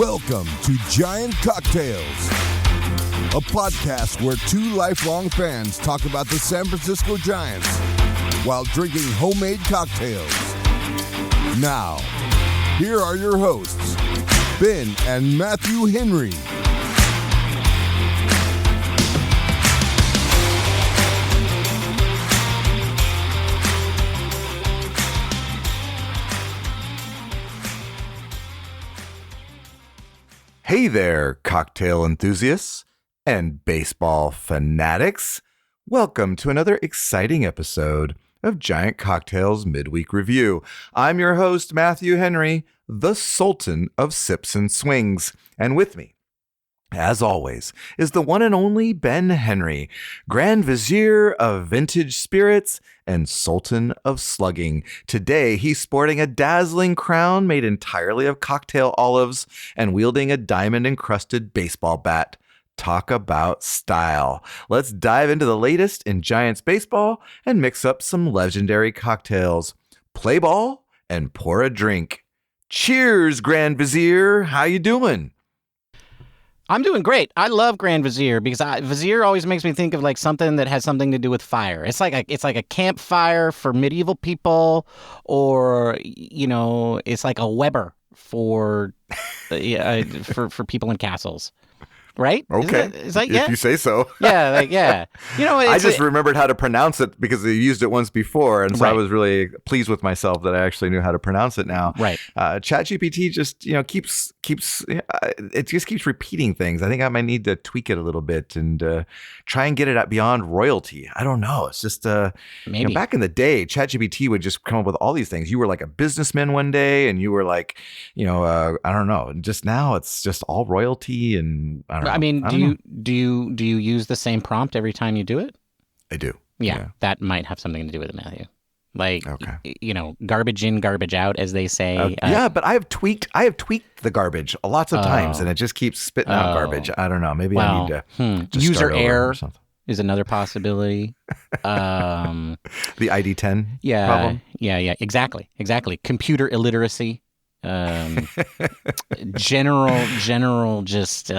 Welcome to Giant Cocktails, a podcast where two lifelong fans talk about the San Francisco Giants while drinking homemade cocktails. Now, here are your hosts, Ben and Matthew Henry. Hey there, cocktail enthusiasts and baseball fanatics. Welcome to another exciting episode of Giant Cocktails Midweek Review. I'm your host, Matthew Henry, the Sultan of Sips and Swings. And with me, as always, is the one and only Ben Henry, Grand Vizier of Vintage Spirits and Sultan of Slugging. Today, he's sporting a dazzling crown made entirely of cocktail olives and wielding a diamond-encrusted baseball bat. Talk about style. Let's dive into the latest in Giants baseball and mix up some legendary cocktails. Play ball and pour a drink. Cheers, Grand Vizier. How you doing? I'm doing great. I love Grand Vizier because Vizier always makes me think of like something that has something to do with fire. It's like a campfire for medieval people, or it's like a Weber for for people in castles. Right? Okay. Yeah. If you say so. Yeah. I just remembered how to pronounce it because I used it once before, and so Right. I was really pleased with myself that I actually knew how to pronounce it now. Right. ChatGPT just keeps repeating things. I think I might need to tweak it a little bit and try and get it beyond royalty. I don't know. It's just Maybe. back in the day, ChatGPT would just come up with all these things. You were like a businessman one day, and you were like, I don't know. Just now, it's just all royalty and. I mean, do you use the same prompt every time you do it? I do. Yeah, that might have something to do with it, Matthew. Like, okay. Garbage in, garbage out, as they say. Yeah, but I have tweaked the garbage lots of times, and it just keeps spitting out garbage. I don't know. Maybe I need to just user start over error or something. Is another possibility. The ID10 yeah, problem? Yeah, exactly. Computer illiteracy. General, just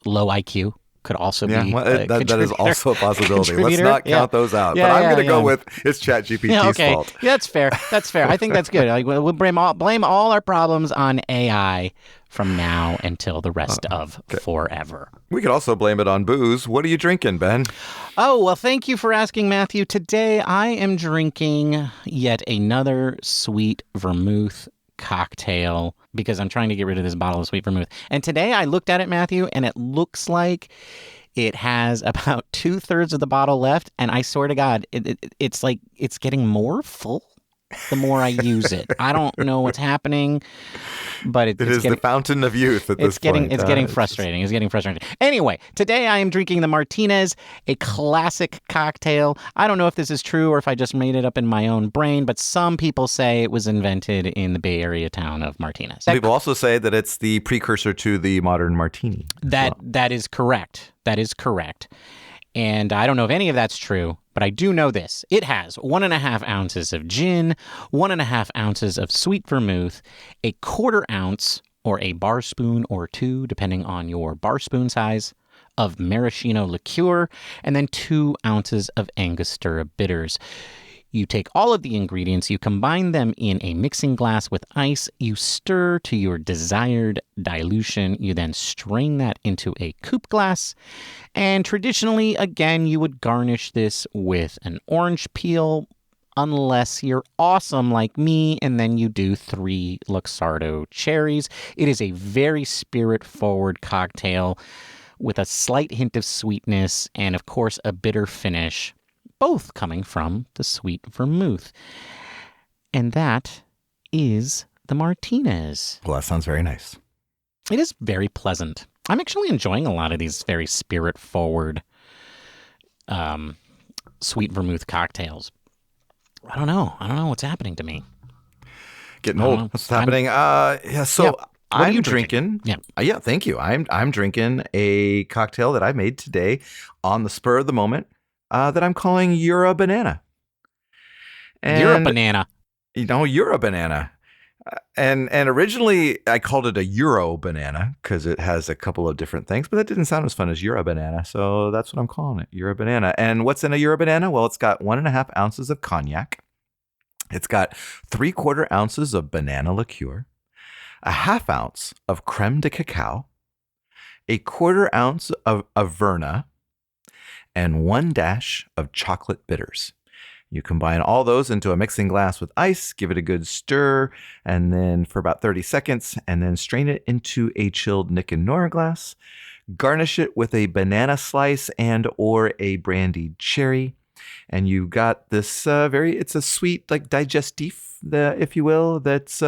low IQ could also be. That is also a possibility. Let's not count those out. Yeah, but I'm going to go yeah. with it's ChatGPT's fault. Yeah, that's fair. I think that's good. Like, we'll blame all our problems on AI from now until the rest of forever. We could also blame it on booze. What are you drinking, Ben? Oh, well, thank you for asking, Matthew. Today I am drinking yet another sweet vermouth cocktail because I'm trying to get rid of this bottle of sweet vermouth. And today I looked at it, Matthew, and it looks like it has about 2/3 of the bottle left. And I swear to God, it's like it's getting more full the more I use it. I don't know what's happening, but it's the fountain of youth at this point. It's getting frustrating. It's getting frustrating. Anyway, today I am drinking the Martinez, a classic cocktail. I don't know if this is true or if I just made it up in my own brain, but some people say it was invented in the Bay Area town of Martinez. Some people also say that it's the precursor to the modern martini. That is correct. That is correct. And I don't know if any of that's true, but I do know this. It has 1.5 ounces of gin, 1.5 ounces of sweet vermouth, a 1/4 ounce or a bar spoon or two, depending on your bar spoon size, of maraschino liqueur, and then 2 ounces of Angostura bitters. You take all of the ingredients, you combine them in a mixing glass with ice, you stir to your desired dilution, you then strain that into a coupe glass, and traditionally, again, you would garnish this with an orange peel, unless you're awesome like me, and then you do 3 Luxardo cherries. It is a very spirit-forward cocktail with a slight hint of sweetness and, of course, a bitter finish, both coming from the sweet vermouth. And that is the Martinez. Well, that sounds very nice. It is very pleasant. I'm actually enjoying a lot of these very spirit-forward sweet vermouth cocktails. I don't know what's happening to me. Getting old. What's happening? What are you drinking? Yeah, thank you. I'm drinking a cocktail that I made today on the spur of the moment that I'm calling You're a Banana. You're a banana. You're a banana. And originally I called it a Euro banana because it has a couple of different things, but that didn't sound as fun as Euro banana. So that's what I'm calling it, Euro banana. And what's in a Euro banana? Well, it's got 1.5 ounces of cognac. It's got 3/4 ounces of banana liqueur, a 1/2 ounce of creme de cacao, 1/4 ounce of Averna, and 1 dash of chocolate bitters. You combine all those into a mixing glass with ice, give it a good stir, and then for about 30 seconds, and then strain it into a chilled Nick and Nora glass. Garnish it with a banana slice and or a brandied cherry. And you got this it's a sweet, like digestif, if you will, that's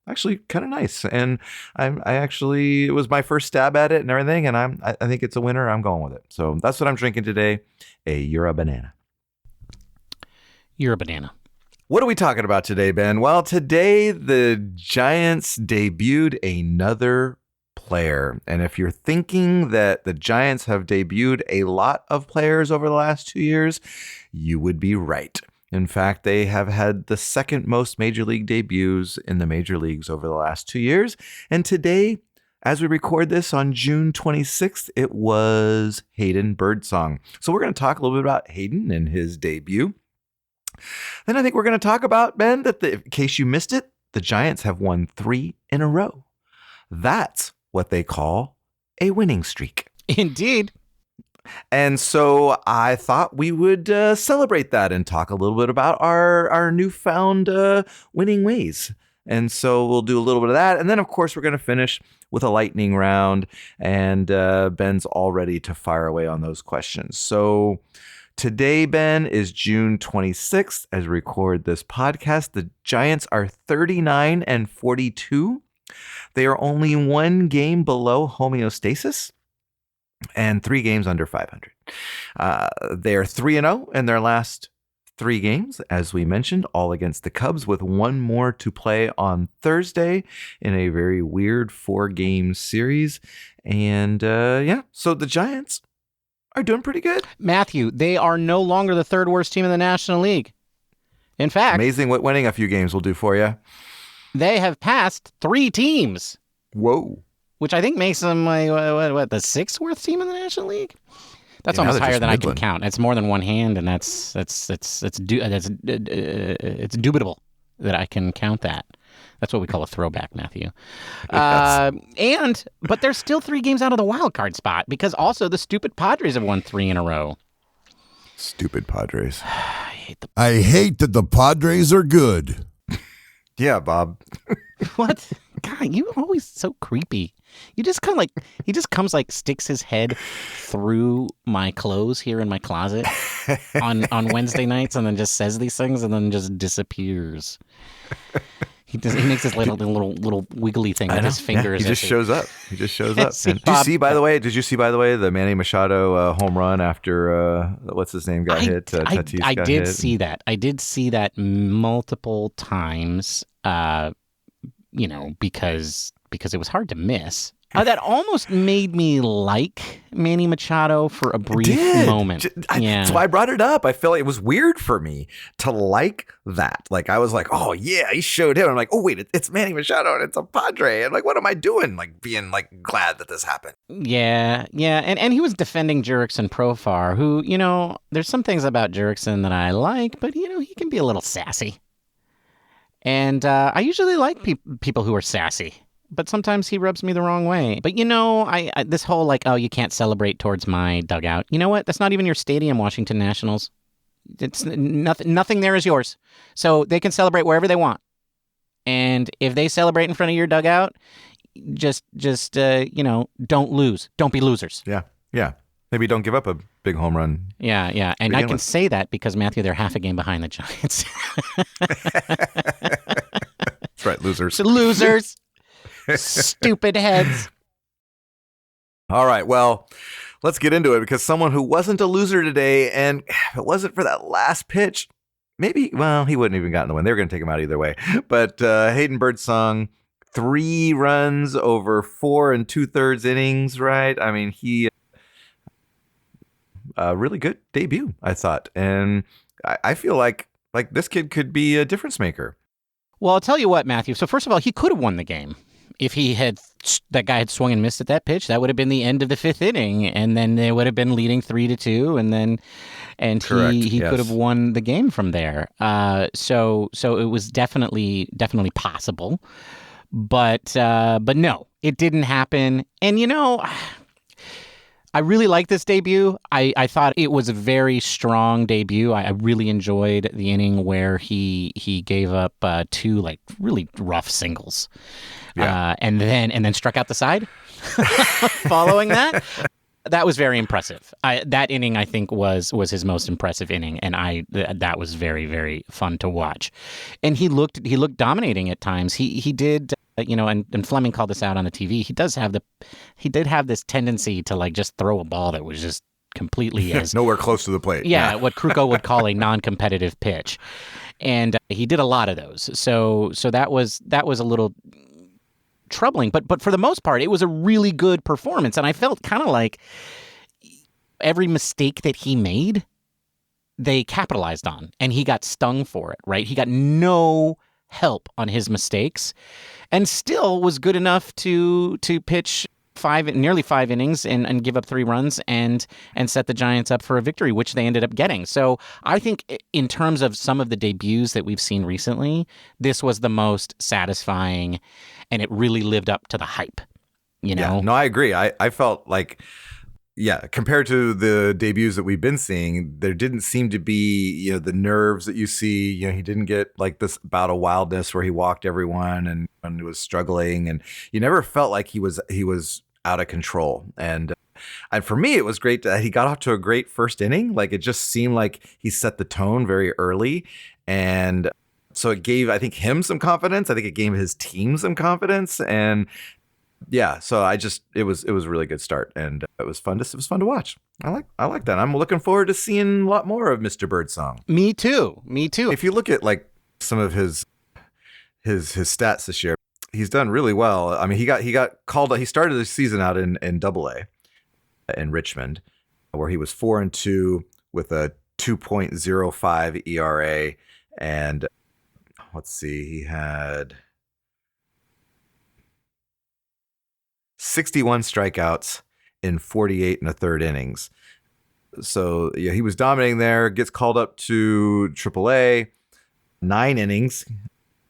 actually kind of nice. And it was my first stab at it and everything, and I think it's a winner. I'm going with it. So that's what I'm drinking today, a Euro banana. You're a banana. What are we talking about today, Ben? Well, today the Giants debuted another player. And if you're thinking that the Giants have debuted a lot of players over the last 2 years, you would be right. In fact, they have had the second most major league debuts in the major leagues over the last 2 years. And today, as we record this on June 26th, it was Hayden Birdsong. So we're going to talk a little bit about Hayden and his debut. Then I think we're going to talk about, Ben, that in case you missed it, the Giants have won 3 in a row. That's what they call a winning streak. Indeed. And so I thought we would celebrate that and talk a little bit about our newfound winning ways. And so we'll do a little bit of that. And then, of course, we're going to finish with a lightning round. And Ben's all ready to fire away on those questions. So today, Ben, is June 26th as we record this podcast. The Giants are 39-42. They are only 1 game below homeostasis and 3 games under 500. They are 3-0 in their last 3 games, as we mentioned, all against the Cubs, with 1 more to play on Thursday in a very weird 4-game series. And so the Giants are doing pretty good. Matthew, they are no longer the 3rd worst team in the National League. In fact, amazing what winning a few games will do for you. They have passed 3 teams. Whoa. Which I think makes them the 6th worst team in the National League. That's almost higher than Midland. I can count. It's more than one hand, and it's dubitable that I can count that. That's what we call a throwback, Matthew. Yes. But they're still 3 games out of the wild card spot because also the stupid Padres have won 3 in a row. Stupid Padres. I hate that the Padres are good. Yeah, Bob. What? God, you always so creepy. You just kind of like, he just comes like sticks his head through my clothes here in my closet on Wednesday nights and then just says these things and then just disappears. He makes this little wiggly thing with his fingers. Yeah, he just shows up. Did you see, by the way, the Manny Machado home run after what's his name got hit? Tatis I got did hit. see that. I did see that multiple times. Because it was hard to miss. That almost made me like Manny Machado for a brief moment. That's why I brought it up. I feel like it was weird for me to like that. Like, I was like, oh, yeah, he showed him. I'm like, oh, wait, it's Manny Machado and it's a Padre. And like, what am I doing? Like, being like glad that this happened. Yeah. And he was defending Jurickson Profar, who, there's some things about Jurickson that I like, but, he can be a little sassy. And I usually like people who are sassy. But sometimes he rubs me the wrong way. But, I this whole like, oh, you can't celebrate towards my dugout. You know what? That's not even your stadium, Washington Nationals. It's nothing there is yours. So they can celebrate wherever they want. And if they celebrate in front of your dugout, just don't lose. Don't be losers. Yeah. Maybe don't give up a big home run. Yeah. And I can say that because, Matthew, they're half a game behind the Giants. That's right, losers. Losers. Stupid heads. All right, well, let's get into it because someone who wasn't a loser today, and if it wasn't for that last pitch, he wouldn't even gotten the win. They were going to take him out either way. But Hayden Birdsong, 3 runs over 4 2/3 innings, right? I mean, he really good debut, I thought. And I feel like this kid could be a difference maker. Well, I'll tell you what, Matthew. So first of all, he could have won the game. If that guy had swung and missed at that pitch, that would have been the end of the fifth inning, and then they would have been leading 3-2, and Correct, he yes. could have won the game from there. So it was definitely possible, but no, it didn't happen. And I really like this debut. I thought it was a very strong debut. I really enjoyed the inning where he gave up two like really rough singles, and then struck out the side. Following that, that was very impressive. That inning I think was his most impressive inning, and that was very, very fun to watch. And he looked dominating at times. He did. And Fleming called this out on the TV. He did have this tendency to like just throw a ball that was just completely nowhere close to the plate. Yeah, what Krukow would call a non-competitive pitch, and he did a lot of those. So that was a little troubling, but for the most part, it was a really good performance, and I felt kind of like every mistake that he made, they capitalized on, and he got stung for it. Right? He got no help on his mistakes, and still was good enough to pitch nearly 5 innings and give up 3 runs and set the Giants up for a victory, which they ended up getting. So I think in terms of some of the debuts that we've seen recently, this was the most satisfying, and it really lived up to the hype. Yeah, no, I agree. I felt like, compared to the debuts that we've been seeing, there didn't seem to be, the nerves that you see. He didn't get like this bout of wildness where he walked everyone and was struggling, and you never felt like he was out of control. And for me, it was great that he got off to a great first inning. Like, it just seemed like he set the tone very early, and so it gave, I think, him some confidence. I think it gave his team some confidence, and so it was a really good start, and it was fun to watch. I like that. I'm looking forward to seeing a lot more of Mr. Birdsong. Me too. If you look at like some of his stats this year, he's done really well. I mean, he got called. He started the season out in AA in Richmond, where he was 4-2 with a 2.05 ERA, and let's see, he had 61 strikeouts in 48 1/3 innings. So he was dominating there. Gets called up to AAA, 9 innings,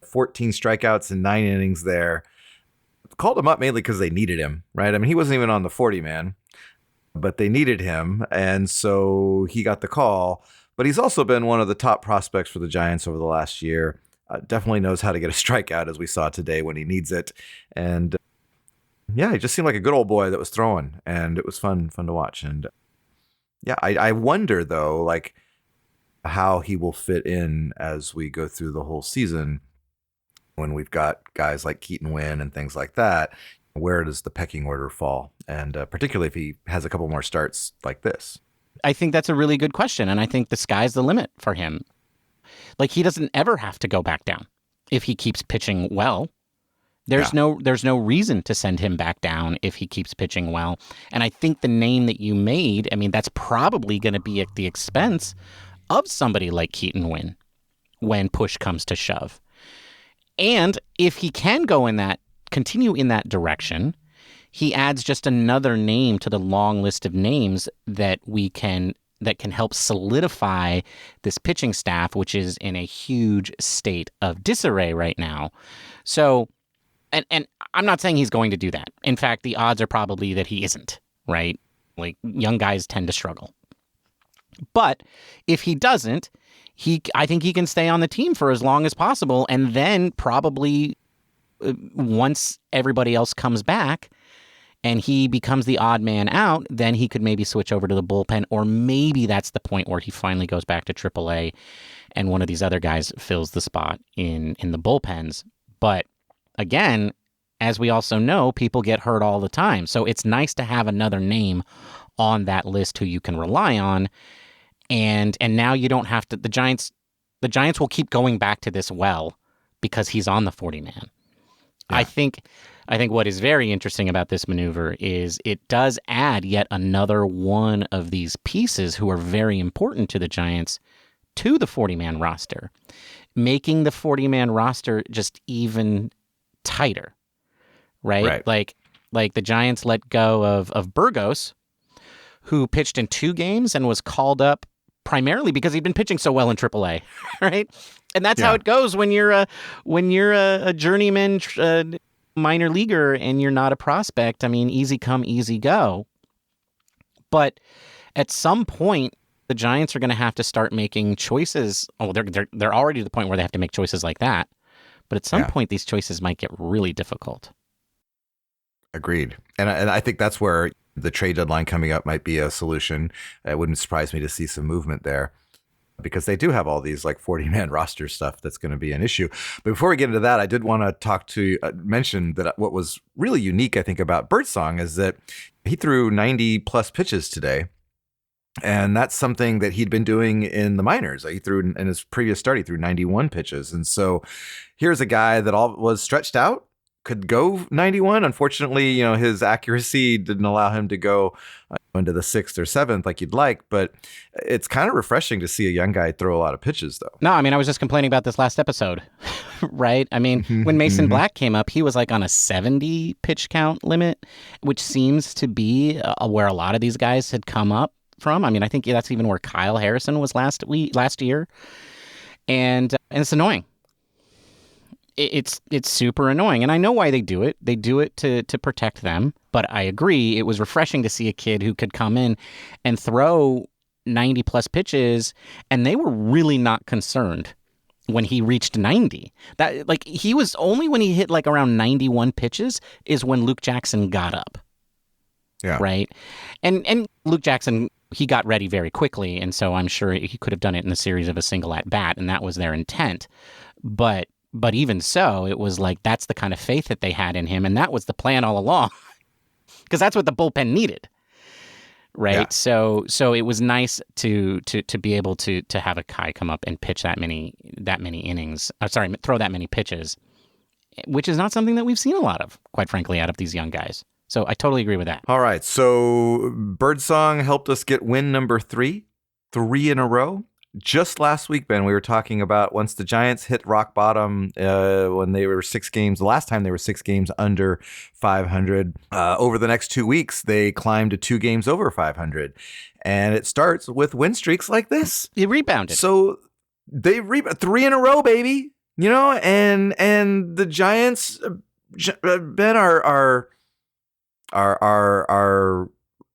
14 strikeouts in 9 innings there. Called him up mainly because they needed him, right? I mean, he wasn't even on the 40-man, but they needed him, and so he got the call. But he's also been one of the top prospects for the Giants over the last year. Definitely knows how to get a strikeout, as we saw today when he needs it. And he just seemed like a good old boy that was throwing, and it was fun to watch. And I wonder though, like, how he will fit in as we go through the whole season when we've got guys like Keaton Winn and things like that. Where does the pecking order fall? And particularly if he has a couple more starts like this. I think that's a really good question, and I think the sky's the limit for him. Like, he doesn't ever have to go back down if he keeps pitching well. There's no reason to send him back down if he keeps pitching well. And I think the name that you made, I mean, that's probably going to be at the expense of somebody like Keaton Winn when push comes to shove. And if he can continue in that direction, he adds just another name to the long list of names that can help solidify this pitching staff, which is in a huge state of disarray right now. So, and I'm not saying he's going to do that. In fact, the odds are probably that he isn't, right? Like, young guys tend to struggle. But if he doesn't, I think he can stay on the team for as long as possible, and then probably once everybody else comes back and he becomes the odd man out, then he could maybe switch over to the bullpen, or maybe that's the point where he finally goes back to AAA and one of these other guys fills the spot in the bullpens. But again, as we also know, people get hurt all the time. So it's nice to have another name on that list who you can rely on. And now you don't have to. The Giants will keep going back to this well because he's on the 40-man. Yeah. I think what is very interesting about this maneuver is it does add yet another one of these pieces who are very important to the Giants to the 40-man roster, making the 40-man roster just even tighter, right? Like the Giants let go of Burgos, who pitched in 2 games and was called up primarily because he'd been pitching so well in AAA, right? And that's how it goes when you're a journeyman minor leaguer and you're not a prospect. I mean, easy come, easy go. But at some point, the Giants are going to have to start making choices. Oh, they're already to the point where they have to make choices like that. But at some point, these choices might get really difficult. Agreed. And I think that's where the trade deadline coming up might be a solution. It wouldn't surprise me to see some movement there, because they do have all these like 40-man roster stuff that's going to be an issue. But before we get into that, I did want to mention that what was really unique, I think, about Birdsong is that he threw 90 plus pitches today. And that's something that he'd been doing in the minors. He threw in his previous start, he threw 91 pitches. And so here's a guy that was stretched out, could go 91. Unfortunately, his accuracy didn't allow him to go into the 6th or 7th like you'd like. But it's kind of refreshing to see a young guy throw a lot of pitches, though. No, I mean, I was just complaining about this last episode, right? I mean, when Mason Black came up, he was like on a 70 pitch count limit, which seems to be where a lot of these guys had come up from. I mean, I think that's even where Kyle Harrison was last year, and it's annoying. It's super annoying, and I know why they do it. They do it to protect them. But I agree, it was refreshing to see a kid who could come in and throw 90 plus pitches, and they were really not concerned when he reached 90. That he was only when he hit like around 91 pitches is when Luke Jackson got up. Yeah. Right. And Luke Jackson, he got ready very quickly, and so I'm sure he could have done it in the series of a single at bat, and that was their intent. But even so, it was like that's the kind of faith that they had in him, and that was the plan all along, because that's what the bullpen needed, right? Yeah. So it was nice to be able to have a Kai come up and pitch that many innings. Throw that many pitches, which is not something that we've seen a lot of, quite frankly, out of these young guys. So I totally agree with that. All right. So Birdsong helped us get win number 3 in a row. Just last week, Ben, we were talking about once the Giants hit rock bottom when they were 6 games. The last time they were 6 games under 500. Over the next 2 weeks, they climbed to 2 games over 500. And it starts with win streaks like this. It rebounded. So they 3 in a row, baby. And the Giants, Ben, are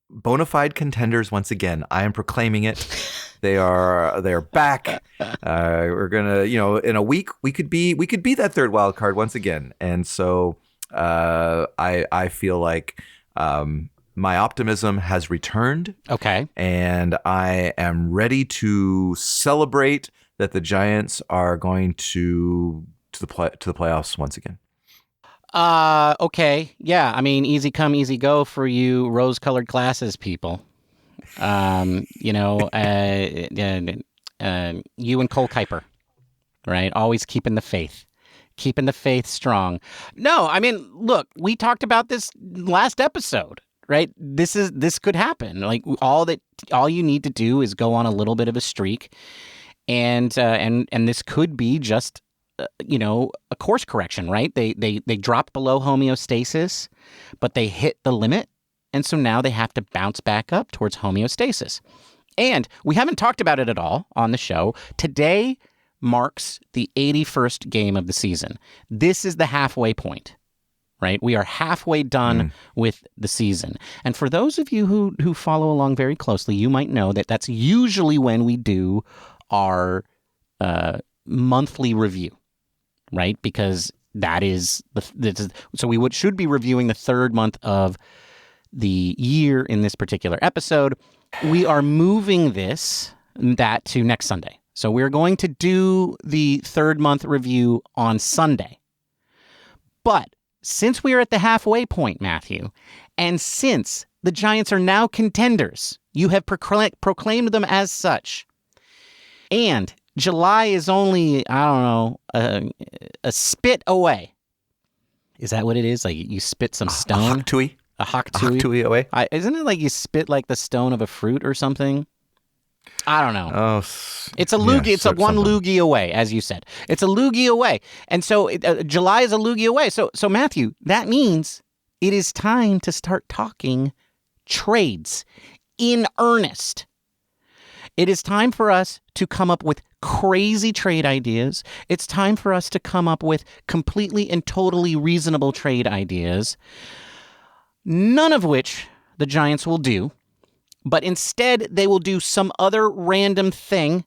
bona fide contenders once again. I am proclaiming it. They are back. We're gonna, in a week we could be that 3rd wild card once again. And so I feel like my optimism has returned. Okay. And I am ready to celebrate that the Giants are going to the playoffs once again. Okay. Yeah. I mean, easy come, easy go for you rose-colored glasses people. You and Cole Kuiper, right? Always keeping the faith strong. No, I mean, look, we talked about this last episode, right? This could happen. Like all you need to do is go on a little bit of a streak, and this could be just a course correction, right? They dropped below homeostasis, but they hit the limit. And so now they have to bounce back up towards homeostasis. And we haven't talked about it at all on the show. Today marks the 81st game of the season. This is the halfway point, right? We are halfway done with the season. And for those of you who follow along very closely, you might know that that's usually when we do our monthly review, right? Because that is so we should be reviewing the 3rd month of the year in this particular episode. We are moving that to next Sunday. So we're going to do the 3rd month review on Sunday. But since we are at the halfway point, Matthew, and since the Giants are now contenders, you have proclaimed them as such, and July is only, I don't know, a spit away. Is that what it is? Like you spit some stone? A Hak Tui away. Isn't it like you spit like the stone of a fruit or something? I don't know. Oh, It's a loogie. It's a one loogie away, as you said. It's a loogie away, and so July is a loogie away. So Matthew, that means it is time to start talking trades in earnest. It is time for us to come up with crazy trade ideas. It's time for us to come up with completely and totally reasonable trade ideas, none of which the Giants will do. But instead, they will do some other random thing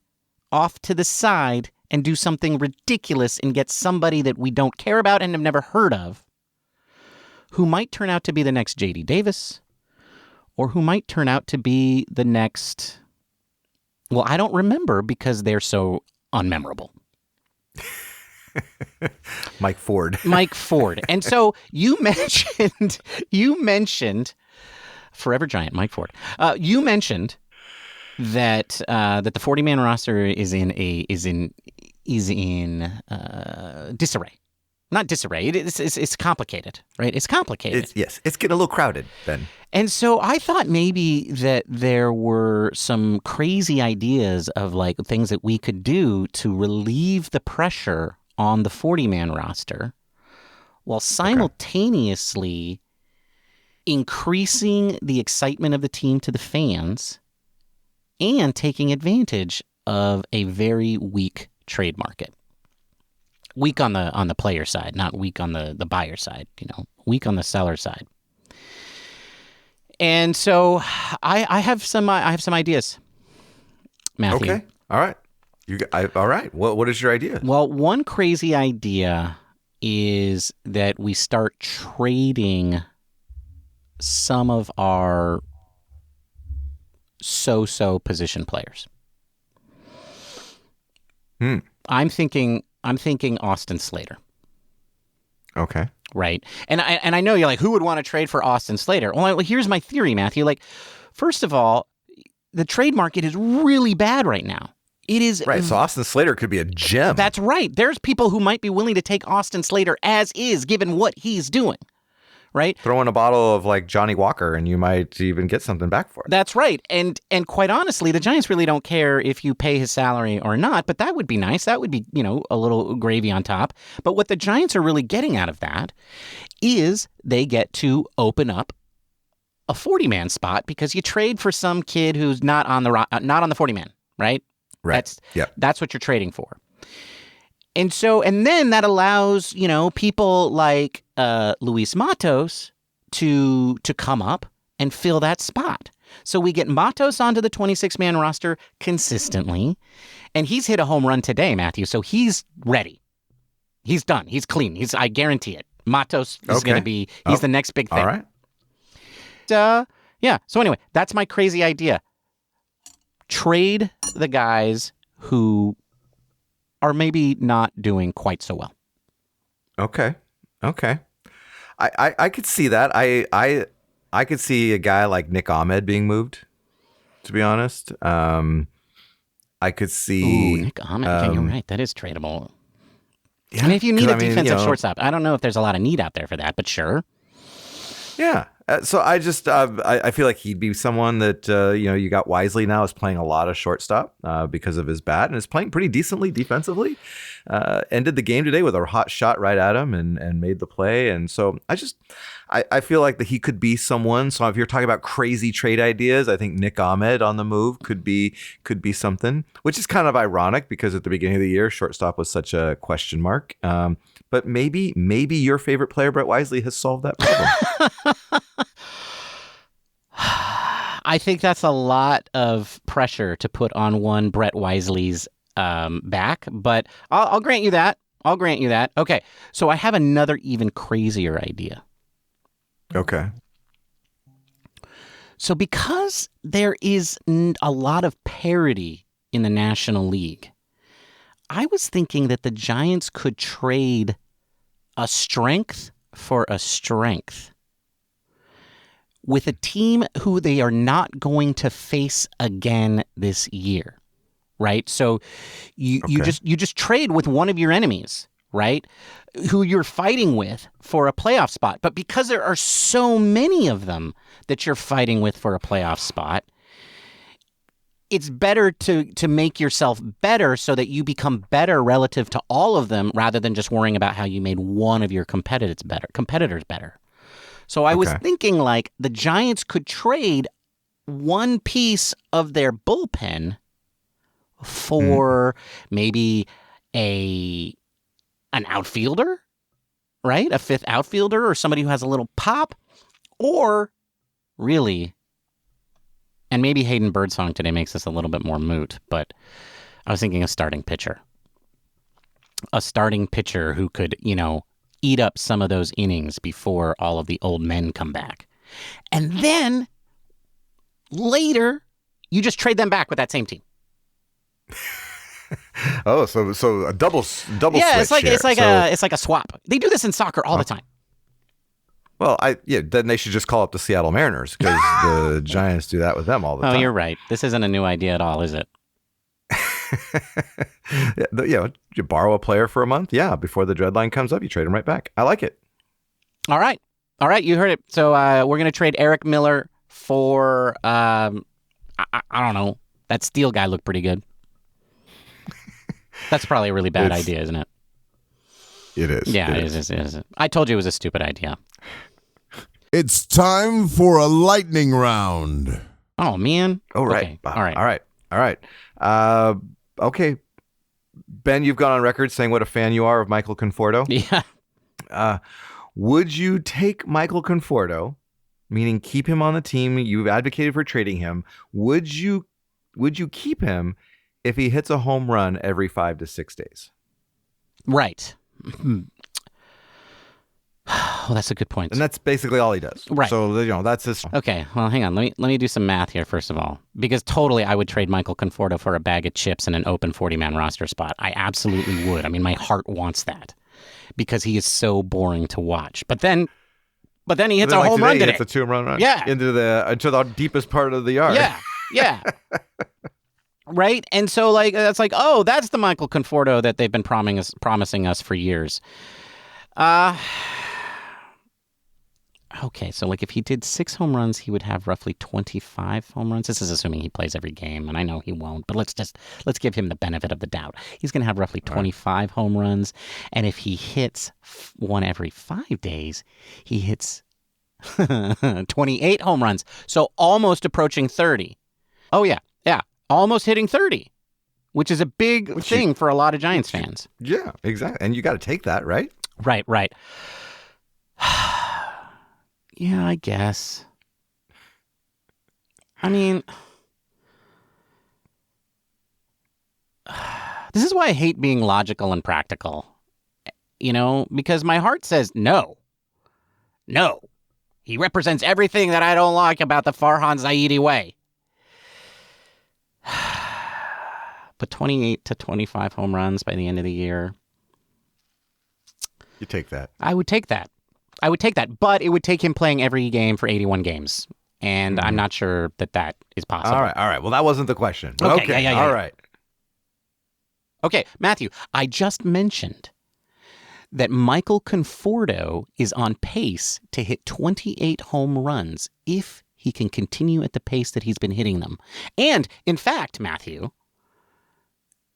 off to the side and do something ridiculous and get somebody that we don't care about and have never heard of, who might turn out to be the next J.D. Davis, or who might turn out to be the next... Well, I don't remember because they're so unmemorable. Mike Ford. Mike Ford. And so you mentioned Forever Giant, Mike Ford. You mentioned that the 40-man roster is in disarray. Not disarray. It's complicated, right? It's complicated. Yes, it's getting a little crowded, Ben. And so I thought maybe that there were some crazy ideas of like things that we could do to relieve the pressure on the 40-man roster while simultaneously increasing the excitement of the team to the fans and taking advantage of a very weak trade market. Weak on the player side, not weak on the buyer side, weak on the seller side. And so I have some ideas, Matthew. Okay. All right. All right. What is your idea? Well, one crazy idea is that we start trading some of our so-so position players. I'm thinking Austin Slater. Okay. Right. And I know you're like, who would want to trade for Austin Slater? Well, here's my theory, Matthew. Like, first of all, the trade market is really bad right now. It is right. So Austin Slater could be a gem. That's right. There's people who might be willing to take Austin Slater as is, given what he's doing. Right? Throw in a bottle of like Johnny Walker and you might even get something back for it. That's right. And quite honestly, the Giants really don't care if you pay his salary or not, but that would be nice. That would be, a little gravy on top. But what the Giants are really getting out of that is they get to open up a 40-man spot because you trade for some kid who's not on the 40-man, right? Right. That's what you're trading for. And then that allows, people like Luis Matos to come up and fill that spot. So we get Matos onto the 26-man roster consistently, and he's hit a home run today, Matthew. So he's ready. He's done. He's clean. I guarantee it. Matos is going to be, he's the next big thing. All right. Yeah. So anyway, that's my crazy idea. Trade the guys who are maybe not doing quite so well. Okay. I could see that. I could see a guy like Nick Ahmed being moved, to be honest. I could see Nick Ahmed. Okay, you're right. That is tradable. Yeah, I mean, if you need a defensive shortstop, I don't know if there's a lot of need out there for that, but sure. Yeah. So I just I feel like he'd be someone that you got Wisely now is playing a lot of shortstop because of his bat and is playing pretty decently defensively. Ended the game today with a hot shot right at him and made the play. And so I feel like that he could be someone. So if you're talking about crazy trade ideas, I think Nick Ahmed on the move could be something, which is kind of ironic because at the beginning of the year, shortstop was such a question mark. But maybe your favorite player, Brett Wisely, has solved that problem. I think that's a lot of pressure to put on one Brett Wisely's back, but I'll grant you that. Okay, so I have another even crazier idea. Okay. So because there is a lot of parity in the National League, I was thinking that the Giants could trade a strength for a strength with a team who they are not going to face again this year, right? So you just trade with one of your enemies, right, who you're fighting with for a playoff spot. But because there are so many of them that you're fighting with for a playoff spot, it's better to make yourself better so that you become better relative to all of them rather than just worrying about how you made one of your competitors better. So I was thinking like the Giants could trade one piece of their bullpen for maybe an outfielder, right? A fifth outfielder or somebody who has a little pop, or really, and maybe Hayden Birdsong today makes this a little bit more moot, but I was thinking a starting pitcher. A starting pitcher who could, eat up some of those innings before all of the old men come back. And then later, you just trade them back with that same team. Oh, so a double yeah, switch it's like a swap. They do this in soccer all the time. Well, then they should just call up the Seattle Mariners because the Giants do that with them all the time. Oh, you're right. This isn't a new idea at all, is it? You borrow a player for a month. Yeah, before the deadline comes up, you trade him right back. I like it. All right, you heard it. So we're gonna trade Eric Miller for I don't know. That Steele guy looked pretty good. That's probably a really bad idea, isn't it? It is. Yeah, it is. I told you it was a stupid idea. It's time for a lightning round. Oh, man. Oh, right. Okay. All right. Okay. Ben, you've gone on record saying what a fan you are of Michael Conforto. Yeah. Would you take Michael Conforto, meaning keep him on the team? You've advocated for trading him. Would you keep him if he hits a home run every 5 to 6 days? Right. Well, that's a good point. And that's basically all he does. Right. So, that's his. Okay. Well, hang on. Let me do some math here, first of all. Because totally I would trade Michael Conforto for a bag of chips and an open 40-man roster spot. I absolutely would. I mean, my heart wants that because he is so boring to watch. But then he hits a home run today. He hits a 2-run run. Yeah. Into the deepest part of the yard. Yeah. Right? And so, that's oh, that's the Michael Conforto that they've been promising us for years. Okay, so if he did 6 home runs, he would have roughly 25 home runs. This is assuming he plays every game, and I know he won't, but let's give him the benefit of the doubt. He's going to have roughly 25 home runs, and if he hits one every 5 days, he hits 28 home runs, so almost approaching 30. Oh, yeah, almost hitting 30, which is a big thing for a lot of Giants fans. Yeah, exactly, and you got to take that, right? Right. Yeah, I guess. I mean, this is why I hate being logical and practical, because my heart says no. He represents everything that I don't like about the Farhan Zaidi way. But 28 to 25 home runs by the end of the year. You take that. I would take that, but it would take him playing every game for 81 games, and I'm not sure that is possible. All right. Well, that wasn't the question. Okay. Yeah. All right. Okay, Matthew, I just mentioned that Michael Conforto is on pace to hit 28 home runs if he can continue at the pace that he's been hitting them. And, in fact, Matthew,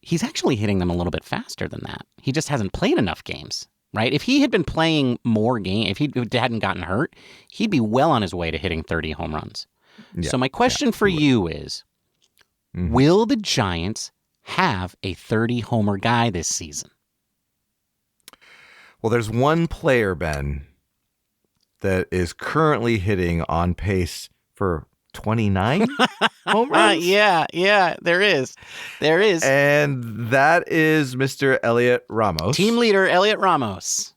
he's actually hitting them a little bit faster than that. He just hasn't played enough games. Right? If he had been playing more games, if he hadn't gotten hurt, he'd be well on his way to hitting 30 home runs. So my question for you is, will the Giants have a 30-homer guy this season? Well, there's one player, Ben, that is currently hitting on pace for 29 home runs. Yeah, there is. And that is Mr. Elliot Ramos. Team leader, Elliot Ramos.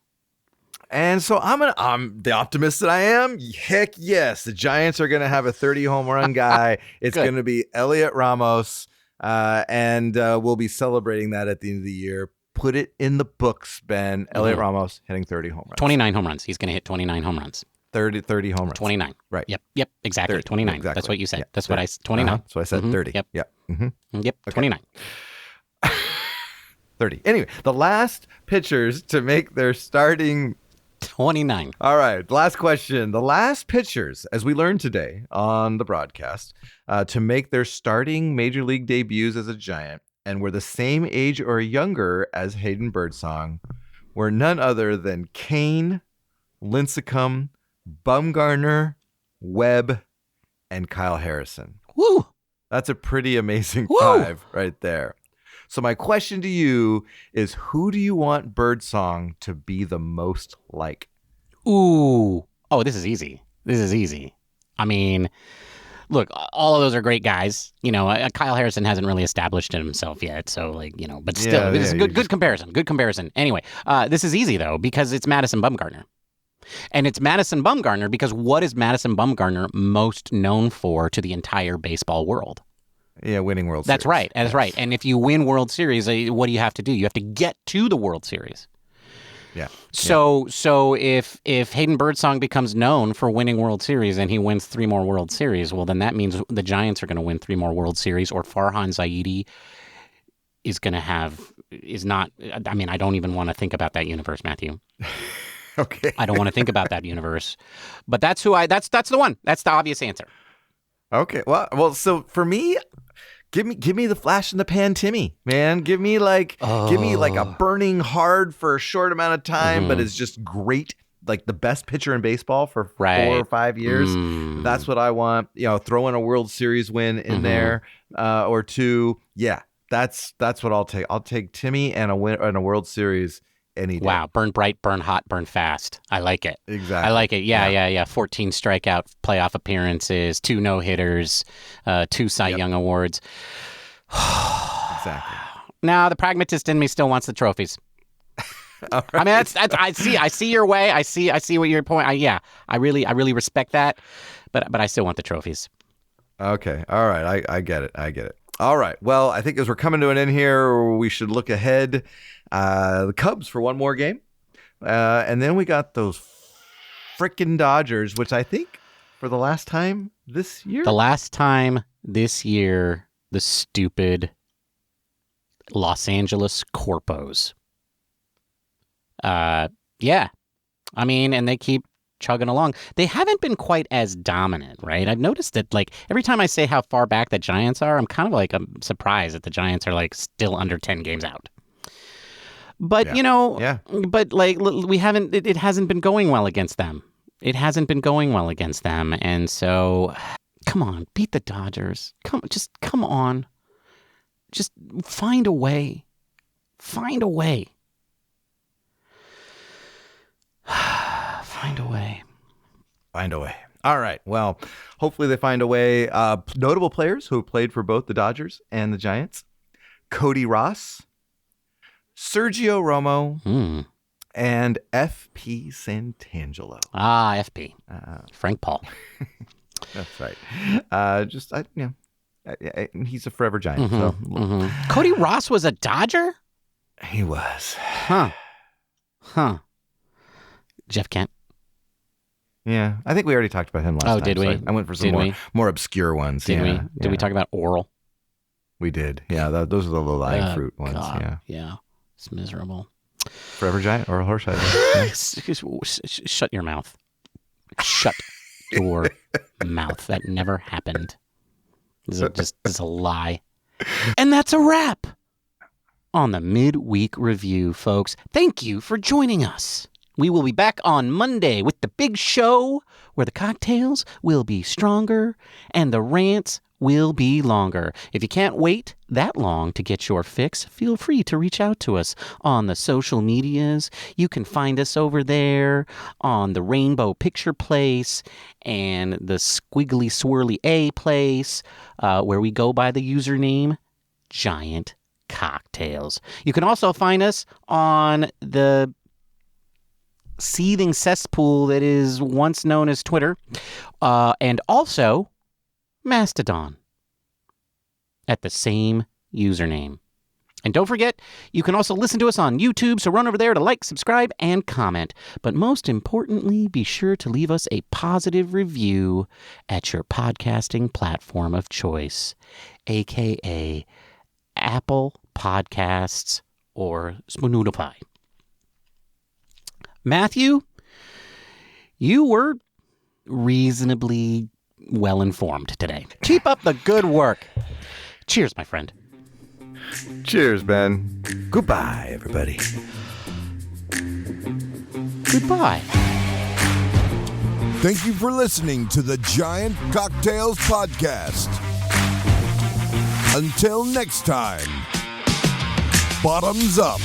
And so I'm the optimist that I am. Heck yes, the Giants are going to have a 30 home run guy. It's going to be Elliot Ramos, and we'll be celebrating that at the end of the year. Put it in the books, Ben. Elliot Ramos hitting 30 home runs. 29 home runs. He's going to hit 29 home runs. 30 home runs. 29. Right. Yep, exactly. 30, 29. exactly. That's what you said. Yeah, That's 30. what I said. 29. So I said 30. Yep. Yeah. Yep, okay. 29. 30. Anyway, the last pitchers to make their starting 29. All right, last question. The last pitchers, as we learned today on the broadcast, to make their starting major league debuts as a Giant and were the same age or younger as Hayden Birdsong were none other than Kane, Lincecum, Bumgarner, Webb, and Kyle Harrison. Woo! That's a pretty amazing Woo! 5 right there. So my question to you is, who do you want Birdsong to be the most like? Ooh. Oh, this is easy. This is easy. I mean, look, all of those are great guys. You know, Kyle Harrison hasn't really established himself yet. So, like, you know, but still, this is good comparison. Good comparison. Anyway, this is easy, though, because it's Madison Bumgarner. And it's Madison Bumgarner because what is Madison Bumgarner most known for to the entire baseball world? Yeah, winning World Series. That's right. That's right. And if you win World Series, what do you have to do? You have to get to the World Series. Yeah. So if Hayden Birdsong becomes known for winning World Series and he wins 3 more World Series, well, then that means the Giants are going to win 3 more World Series, or Farhan Zaidi is not. I mean, I don't even want to think about that universe, Matthew. Okay. I don't want to think about that universe. But that's the one. That's the obvious answer. Okay. Well. So for me, give me the flash in the pan, Timmy, man. Give me like a burning hard for a short amount of time, but it's just great. Like the best pitcher in baseball for 4 or 5 years. That's what I want. You know, throw in a World Series win in there or 2. Yeah, that's what I'll take. I'll take Timmy and a win and a World Series any day. Wow, burn bright, burn hot, burn fast. I like it. Exactly. I like it. Yeah. 14 strikeout playoff appearances, 2 no-hitters, 2 Cy Young awards. Exactly. Now, the pragmatist in me still wants the trophies. Right. I mean, that's I see your way. I see what your point. I really respect that, but I still want the trophies. Okay. All right. I get it. All right. Well, I think as we're coming to an end here, we should look ahead. The Cubs for one more game. And then we got those frickin' Dodgers, which I think for the last time this year. The last time this year, the stupid Los Angeles Corpos. Yeah. I mean, and they keep chugging along. They haven't been quite as dominant, right? I've noticed that, like, every time I say how far back the Giants are, I'm surprised that the Giants are, like, still under 10 games out. But, but, like, it hasn't been going well against them. And so, come on, beat the Dodgers. Come on. Just find a way. Find a way. All right. Well, hopefully they find a way. Notable players who played for both the Dodgers and the Giants: Cody Ross, Sergio Romo, and F.P. Santangelo. FP. Frank Paul. That's right. He's a forever Giant. So. Cody Ross was a Dodger? He was. Huh. Jeff Kent. Yeah, I think we already talked about him last time. Oh, did we? So I went for some more obscure ones. Did we? Did we talk about Oral? We did. Yeah, those are the low-lying fruit ones. God. Yeah. It's miserable. Forever Giant or Horsehead. Shut your mouth. Shut your mouth. That never happened. This is a lie. And that's a wrap on the midweek review, folks. Thank you for joining us. We will be back on Monday with the big show where the cocktails will be stronger and the rants will be longer. If you can't wait that long to get your fix, feel free to reach out to us on the social medias. You can find us over there on the Rainbow Picture Place and the Squiggly Swirly A Place, where we go by the username Giant Cocktails. You can also find us on the seething cesspool that is once known as Twitter, and also Mastodon at the same username. And don't forget, you can also listen to us on YouTube, so run over there to like, subscribe, and comment. But most importantly, be sure to leave us a positive review at your podcasting platform of choice, aka Apple Podcasts or Spotify. Matthew, You were reasonably well informed today. Keep up the good work. Cheers, my friend. Cheers, Ben. Goodbye, everybody. Goodbye. Thank you for listening to the Giant Cocktails Podcast. Until next time, bottoms up.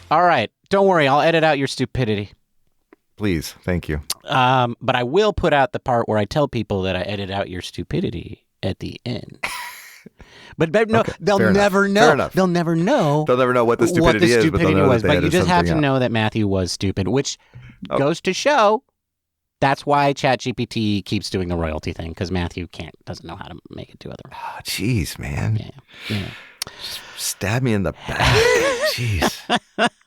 All right. Don't worry. I'll edit out your stupidity. Please, thank you. But I will put out the part where I tell people that I edit out your stupidity at the end. But no, Okay, they'll fair never enough. know. Fair enough. They'll never know. They'll never know what the stupidity is, but they'll know was. that they But you edited just have to something know out. that Matthew was stupid, which goes to show that's why ChatGPT keeps doing the royalty thing, because Matthew doesn't know how to make it do otherwise. Oh, jeez, man. Yeah. Stab me in the back. Jeez.